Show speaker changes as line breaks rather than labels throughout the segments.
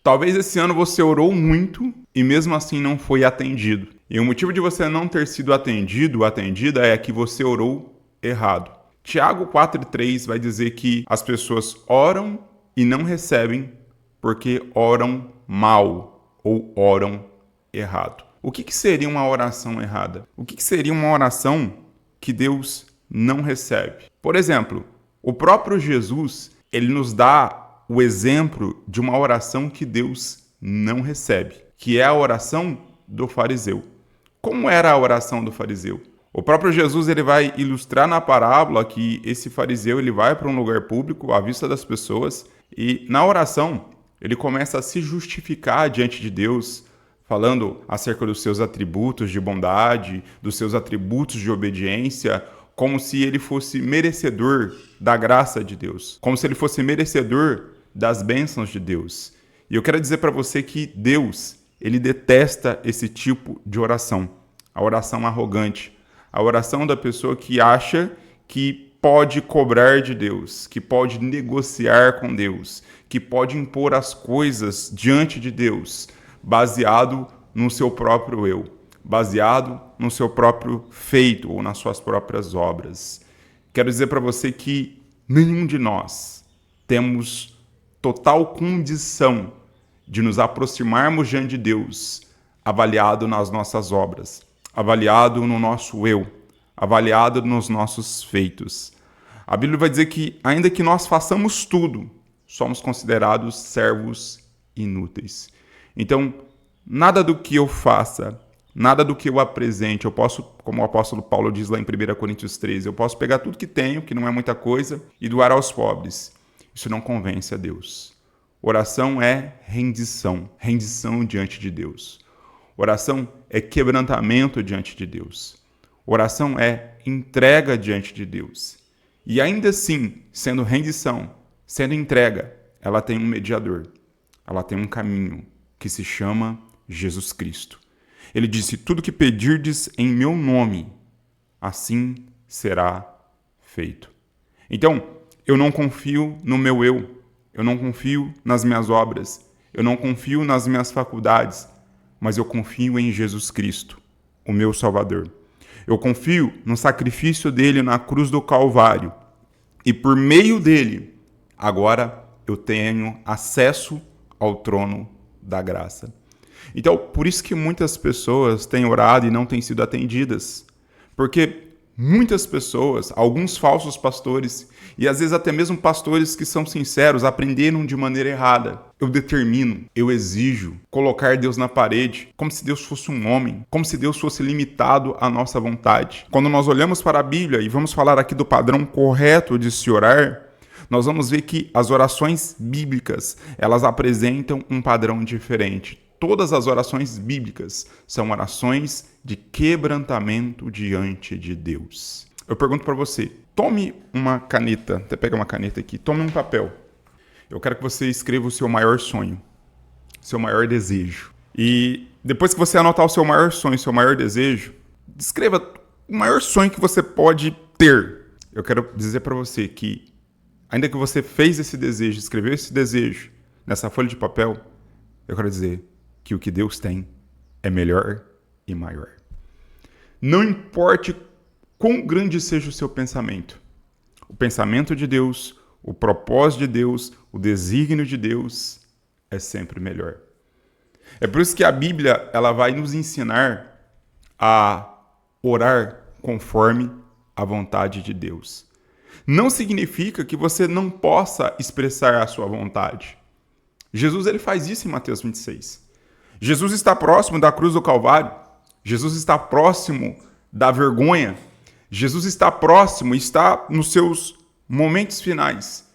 Talvez esse ano você orou muito e mesmo assim não foi atendido. E o motivo de você não ter sido atendido ou atendida é que você orou errado. Tiago 4,3 vai dizer que as pessoas oram e não recebem porque oram mal ou oram errado. O que seria uma oração errada? O que seria uma oração que Deus não recebe? Por exemplo, o próprio Jesus, ele nos dá o exemplo de uma oração que Deus não recebe, que é a oração do fariseu. Como era a oração do fariseu? O próprio Jesus ele vai ilustrar na parábola que esse fariseu ele vai para um lugar público à vista das pessoas e na oração ele começa a se justificar diante de Deus, falando acerca dos seus atributos de bondade, dos seus atributos de obediência, como se ele fosse merecedor da graça de Deus, como se ele fosse merecedor das bênçãos de Deus. E eu quero dizer para você que Deus, ele detesta esse tipo de oração, a oração arrogante, a oração da pessoa que acha que pode cobrar de Deus, que pode negociar com Deus, que pode impor as coisas diante de Deus, baseado no seu próprio eu, baseado no seu próprio feito ou nas suas próprias obras. Quero dizer para você que nenhum de nós temos total condição de nos aproximarmos diante de Deus, avaliado nas nossas obras, avaliado no nosso eu, avaliado nos nossos feitos. A Bíblia vai dizer que, ainda que nós façamos tudo, somos considerados servos inúteis. Então, nada do que eu faça, nada do que eu apresente, eu posso, como o apóstolo Paulo diz lá em 1 Coríntios 13, eu posso pegar tudo que tenho, que não é muita coisa, e doar aos pobres. Isso não convence a Deus. Oração é rendição, rendição diante de Deus. Oração é quebrantamento diante de Deus. Oração é entrega diante de Deus. E ainda assim, sendo rendição, sendo entrega, ela tem um mediador. Ela tem um caminho que se chama Jesus Cristo. Ele disse: tudo que pedirdes em meu nome, assim será feito. Então, eu não confio no meu eu não confio nas minhas obras, eu não confio nas minhas faculdades, mas eu confio em Jesus Cristo, o meu Salvador. Eu confio no sacrifício dele na cruz do Calvário. E por meio dele, agora eu tenho acesso ao trono da graça. Então, por isso que muitas pessoas têm orado e não têm sido atendidas. Porque muitas pessoas, alguns falsos pastores, e às vezes até mesmo pastores que são sinceros, aprenderam de maneira errada. Eu determino, eu exijo colocar Deus na parede, como se Deus fosse um homem, como se Deus fosse limitado à nossa vontade. Quando nós olhamos para a Bíblia, e vamos falar aqui do padrão correto de se orar, nós vamos ver que as orações bíblicas, elas apresentam um padrão diferente. Todas as orações bíblicas são orações de quebrantamento diante de Deus. Eu pergunto para você, tome uma caneta, até pega uma caneta aqui, tome um papel. Eu quero que você escreva o seu maior sonho, seu maior desejo. E depois que você anotar o seu maior sonho, seu maior desejo, escreva o maior sonho que você pode ter. Eu quero dizer para você que, ainda que você fez esse desejo, escreveu esse desejo nessa folha de papel, eu quero dizer que o que Deus tem é melhor e maior. Não importe quão grande seja o seu pensamento, o pensamento de Deus, o propósito de Deus, o desígnio de Deus é sempre melhor. É por isso que a Bíblia ela vai nos ensinar a orar conforme a vontade de Deus. Não significa que você não possa expressar a sua vontade. Jesus ele faz isso em Mateus 26. Jesus está próximo da cruz do Calvário. Jesus está próximo da vergonha. Jesus está próximo, está nos seus momentos finais.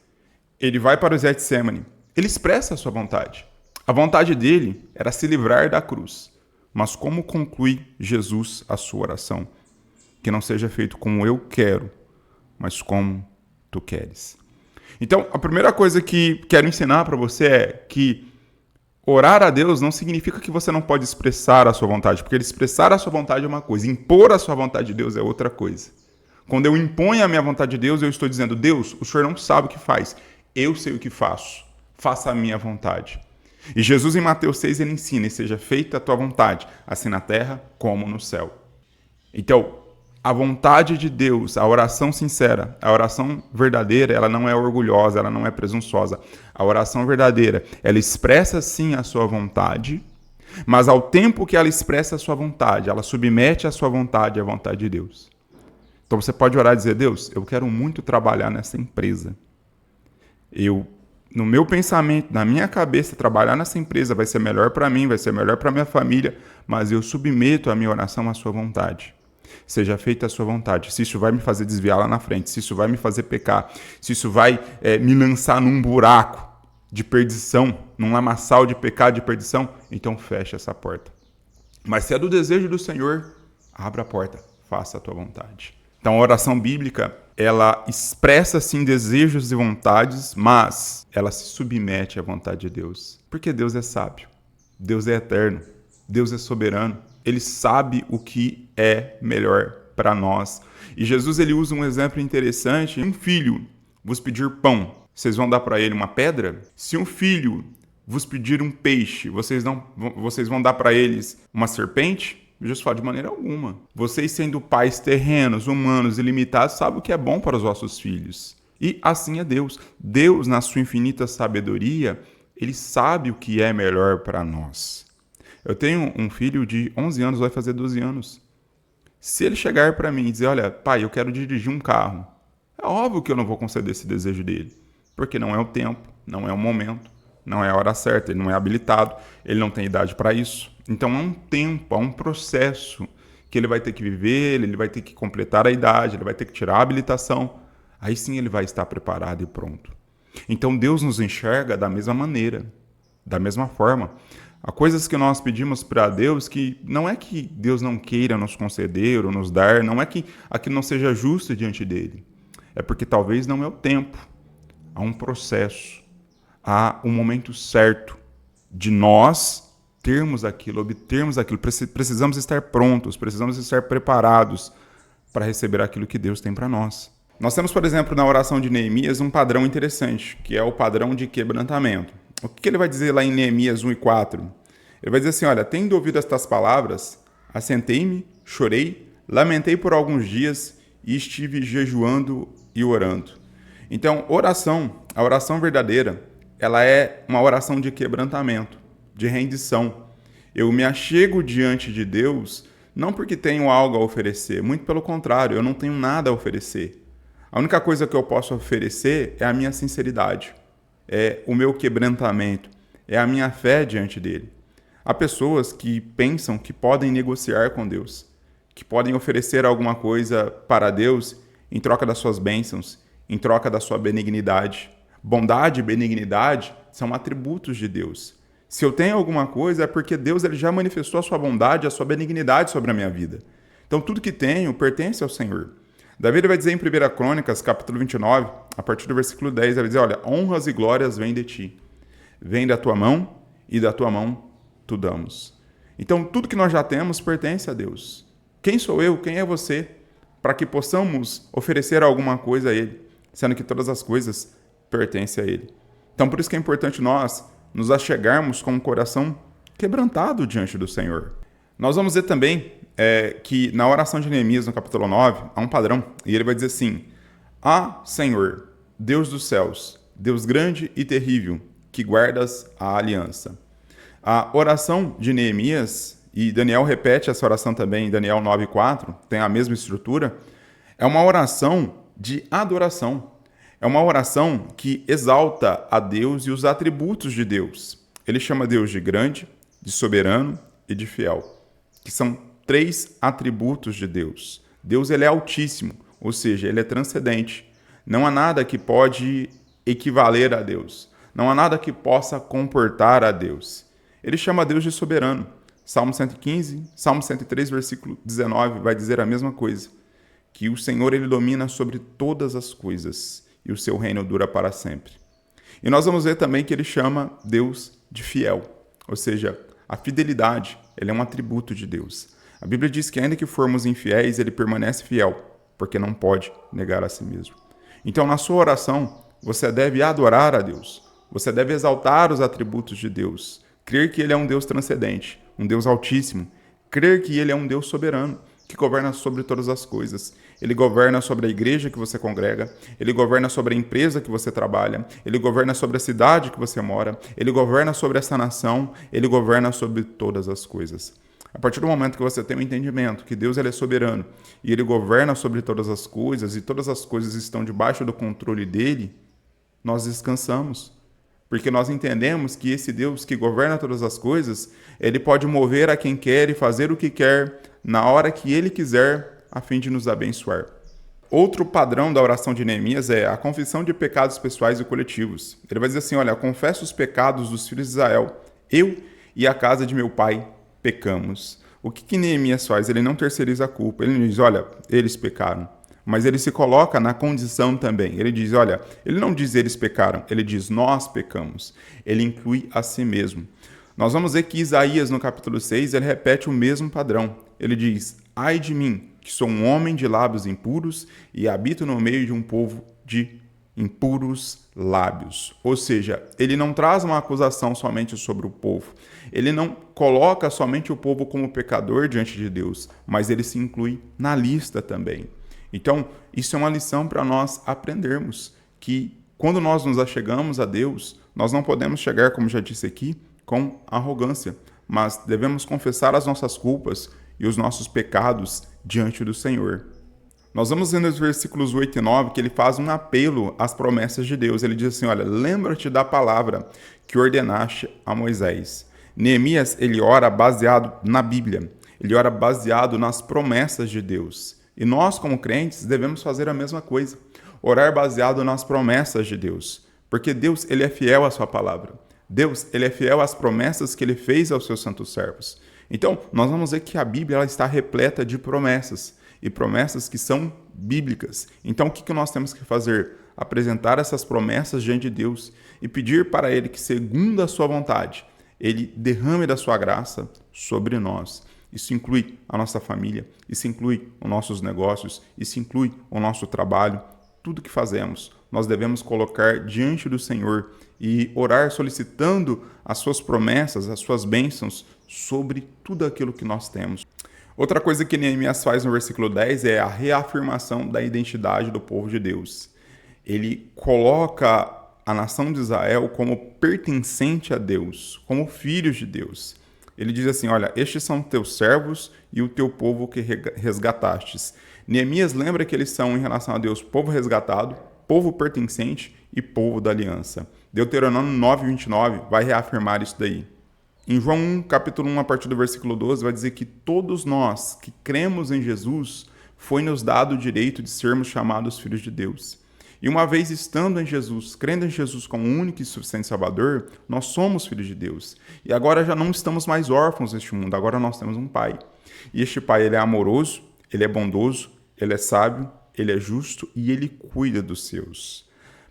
Ele vai para o Getsemane. Ele expressa a sua vontade. A vontade dele era se livrar da cruz. Mas como conclui Jesus a sua oração? Que não seja feito como eu quero, mas como tu queres. Então, a primeira coisa que quero ensinar para você é que orar a Deus não significa que você não pode expressar a sua vontade, porque expressar a sua vontade é uma coisa, impor a sua vontade de Deus é outra coisa. Quando eu imponho a minha vontade de Deus, eu estou dizendo: Deus, o Senhor não sabe o que faz, eu sei o que faço, faça a minha vontade. E Jesus em Mateus 6 ele ensina: e seja feita a tua vontade, assim na terra como no céu. Então, a vontade de Deus, a oração sincera, a oração verdadeira, ela não é orgulhosa, ela não é presunçosa. A oração verdadeira, ela expressa sim a sua vontade, mas ao tempo que ela expressa a sua vontade, ela submete a sua vontade à vontade de Deus. Então você pode orar e dizer: Deus, eu quero muito trabalhar nessa empresa. No meu pensamento, na minha cabeça, trabalhar nessa empresa vai ser melhor para mim, vai ser melhor para minha família, mas eu submeto a minha oração à sua vontade. Seja feita a sua vontade. Se isso vai me fazer desviar lá na frente, se isso vai me fazer pecar, se isso vai me lançar num buraco de perdição, num lamaçal de pecado, de perdição, então fecha essa porta. Mas se é do desejo do Senhor, abra a porta, faça a tua vontade. Então a oração bíblica, ela expressa sim desejos e vontades, mas ela se submete à vontade de Deus. Porque Deus é sábio, Deus é eterno, Deus é soberano. Ele sabe o que é melhor para nós. E Jesus ele usa um exemplo interessante. Um filho vos pedir pão, vocês vão dar para ele uma pedra? Se um filho vos pedir um peixe, vocês vão dar para eles uma serpente? Jesus fala: de maneira alguma. Vocês, sendo pais terrenos, humanos e limitados, sabem o que é bom para os vossos filhos. E assim é Deus. Deus, na sua infinita sabedoria, ele sabe o que é melhor para nós. Eu tenho um filho de 11 anos, vai fazer 12 anos. Se ele chegar para mim e dizer: olha, pai, eu quero dirigir um carro, é óbvio que eu não vou conceder esse desejo dele. Porque não é o tempo, não é o momento, não é a hora certa, ele não é habilitado, ele não tem idade para isso. Então há um tempo, há um processo que ele vai ter que viver, ele vai ter que completar a idade, ele vai ter que tirar a habilitação. Aí sim ele vai estar preparado e pronto. Então Deus nos enxerga da mesma maneira, da mesma forma. Há coisas que nós pedimos para Deus que não é que Deus não queira nos conceder ou nos dar, não é que aquilo não seja justo diante dele. É porque talvez não é o tempo. Há um processo, há um momento certo de nós termos aquilo, obtermos aquilo. Precisamos estar prontos, precisamos estar preparados para receber aquilo que Deus tem para nós. Nós temos, por exemplo, na oração de Neemias um padrão interessante, que é o padrão de quebrantamento. O que ele vai dizer lá em Neemias 1:4? Ele vai dizer assim: olha, tendo ouvido estas palavras, assentei-me, chorei, lamentei por alguns dias e estive jejuando e orando. Então, a oração verdadeira, ela é uma oração de quebrantamento, de rendição. Eu me achego diante de Deus não porque tenho algo a oferecer, muito pelo contrário, eu não tenho nada a oferecer. A única coisa que eu posso oferecer é a minha sinceridade, é o meu quebrantamento, é a minha fé diante dele. Há pessoas que pensam que podem negociar com Deus, que podem oferecer alguma coisa para Deus em troca das suas bênçãos, em troca da sua benignidade. Bondade e benignidade são atributos de Deus. Se eu tenho alguma coisa é porque Deus ele já manifestou a sua bondade, a sua benignidade sobre a minha vida. Então tudo que tenho pertence ao Senhor. Davi vai dizer em 1 Crônicas, capítulo 29, a partir do versículo 10, ele vai dizer: olha, honras e glórias vêm de ti. Vêm da tua mão e da tua mão tu damos. Então tudo que nós já temos pertence a Deus. Quem sou eu? Quem é você? Para que possamos oferecer alguma coisa a Ele, sendo que todas as coisas pertencem a Ele. Então por isso que é importante nós nos achegarmos com um coração quebrantado diante do Senhor. Nós vamos ver também que na oração de Neemias, no capítulo 9, há um padrão. E ele vai dizer assim: ah, Senhor, Deus dos céus, Deus grande e terrível, que guardas a aliança. A oração de Neemias, e Daniel repete essa oração também em Daniel 9:4, tem a mesma estrutura, é uma oração de adoração. É uma oração que exalta a Deus e os atributos de Deus. Ele chama Deus de grande, de soberano e de fiel, que são 3 atributos de Deus. Deus ele é altíssimo, ou seja, ele é transcendente. Não há nada que pode equivaler a Deus. Não há nada que possa comportar a Deus. Ele chama Deus de soberano. Salmo 115, Salmo 103, versículo 19, vai dizer a mesma coisa. Que o Senhor ele domina sobre todas as coisas e o seu reino dura para sempre. E nós vamos ver também que ele chama Deus de fiel. Ou seja, a fidelidade ele é um atributo de Deus. A Bíblia diz que ainda que formos infiéis, ele permanece fiel, porque não pode negar a si mesmo. Então, na sua oração, você deve adorar a Deus, Você deve exaltar os atributos de Deus, crer que Ele é um Deus transcendente, um Deus altíssimo, crer que Ele é um Deus soberano, que governa sobre todas as coisas. Ele governa sobre a igreja que você congrega, Ele governa sobre a empresa que você trabalha, Ele governa sobre a cidade que você mora, Ele governa sobre essa nação, Ele governa sobre todas as coisas. A partir do momento que você tem o entendimento que Deus ele é soberano e Ele governa sobre todas as coisas e todas as coisas estão debaixo do controle dEle, nós descansamos. Porque nós entendemos que esse Deus que governa todas as coisas, Ele pode mover a quem quer e fazer o que quer, na hora que Ele quiser, a fim de nos abençoar. Outro padrão da oração de Neemias é a confissão de pecados pessoais e coletivos. Ele vai dizer assim, olha, confesso os pecados dos filhos de Israel, eu e a casa de meu pai pecamos. O que Neemias faz? Ele não terceiriza a culpa, ele não diz, olha, eles pecaram. Mas ele se coloca na condição também. Ele diz, olha, ele não diz eles pecaram, ele diz nós pecamos. Ele inclui a si mesmo. Nós vamos ver que Isaías, no capítulo 6, ele repete o mesmo padrão. Ele diz, ai de mim, que sou um homem de lábios impuros e habito no meio de um povo de impuros lábios. Ou seja, ele não traz uma acusação somente sobre o povo. Ele não coloca somente o povo como pecador diante de Deus, mas ele se inclui na lista também. Então, isso é uma lição para nós aprendermos, que quando nós nos achegamos a Deus, nós não podemos chegar, como já disse aqui, com arrogância, mas devemos confessar as nossas culpas e os nossos pecados diante do Senhor. Nós vamos ver nos versículos 8 e 9 que ele faz um apelo às promessas de Deus. Ele diz assim, olha, lembra-te da palavra que ordenaste a Moisés. Neemias, ele ora baseado na Bíblia, ele ora baseado nas promessas de Deus. E nós, como crentes, devemos fazer a mesma coisa, orar baseado nas promessas de Deus, porque Deus, ele é fiel à sua palavra. Deus, ele é fiel às promessas que ele fez aos seus santos servos. Então, nós vamos ver que a Bíblia ela está repleta de promessas, e promessas que são bíblicas. Então, o que nós temos que fazer? Apresentar essas promessas diante de Deus e pedir para Ele que, segundo a sua vontade, Ele derrame da sua graça sobre nós. Isso inclui a nossa família, isso inclui os nossos negócios, isso inclui o nosso trabalho. Tudo que fazemos, nós devemos colocar diante do Senhor e orar solicitando as suas promessas, as suas bênçãos sobre tudo aquilo que nós temos. Outra coisa que Neemias faz no versículo 10 é a reafirmação da identidade do povo de Deus. Ele coloca a nação de Israel como pertencente a Deus, como filhos de Deus. Ele diz assim, olha, estes são teus servos e o teu povo que resgatastes. Neemias lembra que eles são, em relação a Deus, povo resgatado, povo pertencente e povo da aliança. Deuteronômio 9:29 vai reafirmar isso daí. Em João 1, capítulo 1, a partir do versículo 12, vai dizer que todos nós que cremos em Jesus, foi-nos dado o direito de sermos chamados filhos de Deus. E uma vez estando em Jesus, crendo em Jesus como único e suficiente Salvador, nós somos filhos de Deus. E agora já não estamos mais órfãos neste mundo, agora nós temos um Pai. E este Pai, ele é amoroso, ele é bondoso, ele é sábio, ele é justo e ele cuida dos seus.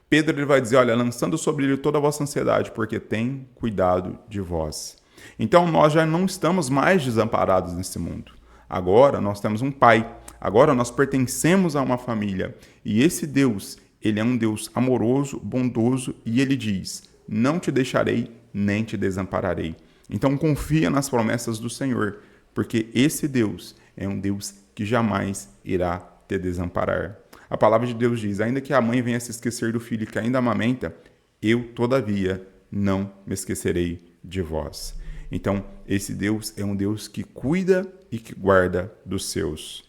Pedro ele vai dizer, olha, lançando sobre ele toda a vossa ansiedade, porque tem cuidado de vós. Então nós já não estamos mais desamparados nesse mundo. Agora nós temos um Pai, agora nós pertencemos a uma família. E esse Deus, ele é um Deus amoroso, bondoso e ele diz, não te deixarei, nem te desampararei. Então confia nas promessas do Senhor, porque esse Deus é um Deus que jamais irá te desamparar. A palavra de Deus diz, ainda que a mãe venha se esquecer do filho que ainda amamenta, eu, todavia, não me esquecerei de vós. Então, esse Deus é um Deus que cuida e que guarda dos seus.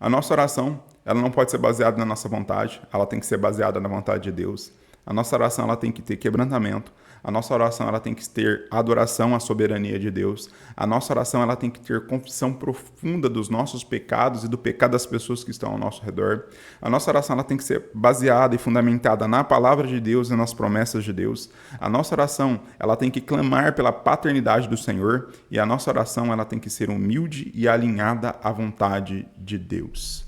A nossa oração, ela não pode ser baseada na nossa vontade, ela tem que ser baseada na vontade de Deus. A nossa oração, ela tem que ter quebrantamento. A nossa oração, ela tem que ter adoração à soberania de Deus. A nossa oração, ela tem que ter confissão profunda dos nossos pecados e do pecado das pessoas que estão ao nosso redor. A nossa oração, ela tem que ser baseada e fundamentada na palavra de Deus e nas promessas de Deus. A nossa oração, ela tem que clamar pela paternidade do Senhor. E a nossa oração, ela tem que ser humilde e alinhada à vontade de Deus.